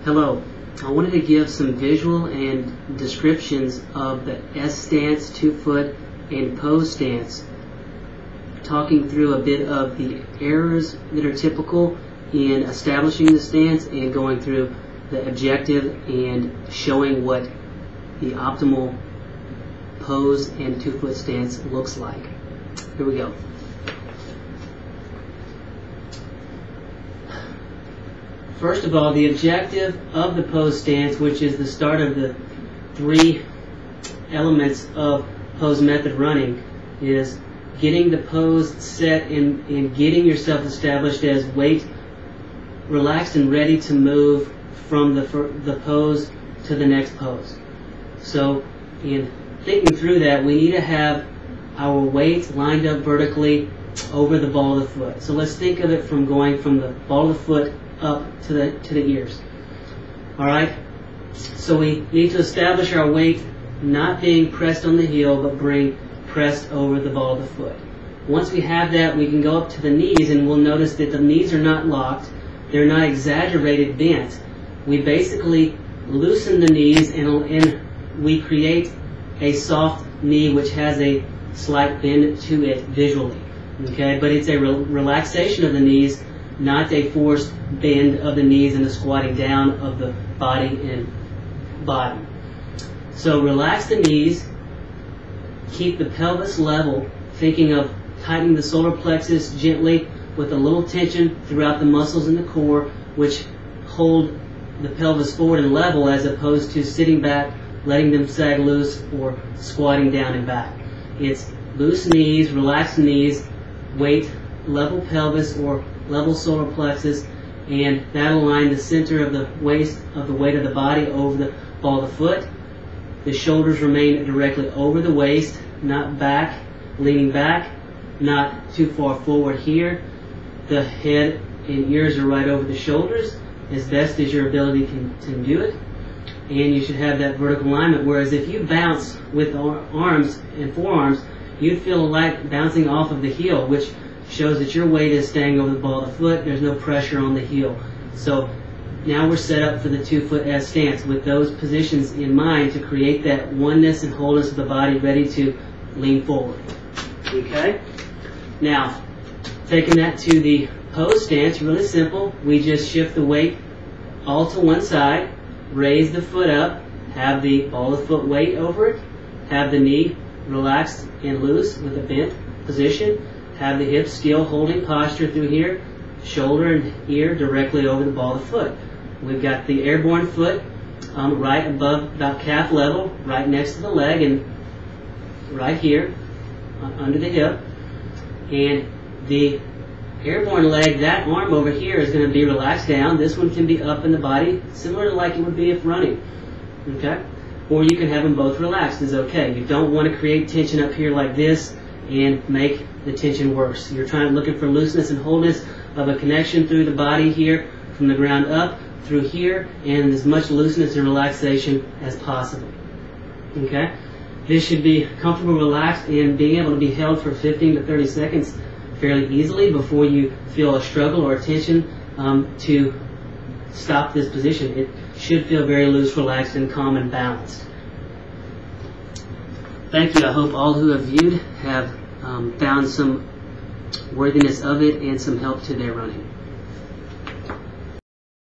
Hello, I wanted to give some visual and descriptions of the S stance, 2-foot, and pose stance, talking through a bit of the errors that are typical in establishing the stance and going through the objective and showing what the optimal pose and 2-foot stance looks like. Here we go. First of all, the objective of the pose stance, which is the start of the 3 elements of pose method running, is getting the pose set and getting yourself established as weight relaxed and ready to move from the pose to the next pose. So in thinking through that, we need to have our weight lined up vertically over the ball of the foot. So let's think of it from going from the ball of the foot up to the ears. Alright? So we need to establish our weight not being pressed on the heel, but pressed over the ball of the foot. Once we have that, we can go up to the knees, and we'll notice that the knees are not locked. They're not exaggerated bent. We basically loosen the knees, and we create a soft knee which has a slight bend to it visually. Okay? But it's a relaxation of the knees, not a forced bend of the knees and a squatting down of the body and bottom. So relax the knees, keep the pelvis level, thinking of tightening the solar plexus gently with a little tension throughout the muscles in the core, which hold the pelvis forward and level as opposed to sitting back, letting them sag loose, or squatting down and back. It's loose knees, relaxed knees, weight, level pelvis or level solar plexus, and that'll align the center of the waist of the weight of the body over the ball of the foot. The shoulders remain directly over the waist, not back, leaning back, not too far forward here. The head and ears are right over the shoulders, as best as your ability can do it. And you should have that vertical alignment, whereas if you bounce with arms and forearms, you'd feel like bouncing off of the heel, which shows that your weight is staying over the ball of the foot. There's no pressure on the heel. So now we're set up for the 2-foot S stance with those positions in mind to create that oneness and wholeness of the body ready to lean forward. Okay? Now, taking that to the pose stance, really simple. We just shift the weight all to one side, raise the foot up, have the ball of the foot weight over it, have the knee relaxed and loose with a bent position, have the hip still holding posture through here, shoulder and ear directly over the ball of the foot. We've got the airborne foot right above about calf level, right next to the leg, and right here under the hip. And the airborne leg, that arm over here is going to be relaxed down. This one can be up in the body, similar to like it would be if running. Okay? Or you can have them both relaxed, is okay. You don't want to create tension up here like this and make the tension worse. You're looking for looseness and wholeness of a connection through the body here, from the ground up, through here, and as much looseness and relaxation as possible. Okay? This should be comfortable, relaxed, and being able to be held for 15 to 30 seconds fairly easily before you feel a struggle or a tension to stop this position. It should feel very loose, relaxed, and calm and balanced. Thank you. I hope all who have viewed have found some worthiness of it and some help to their running.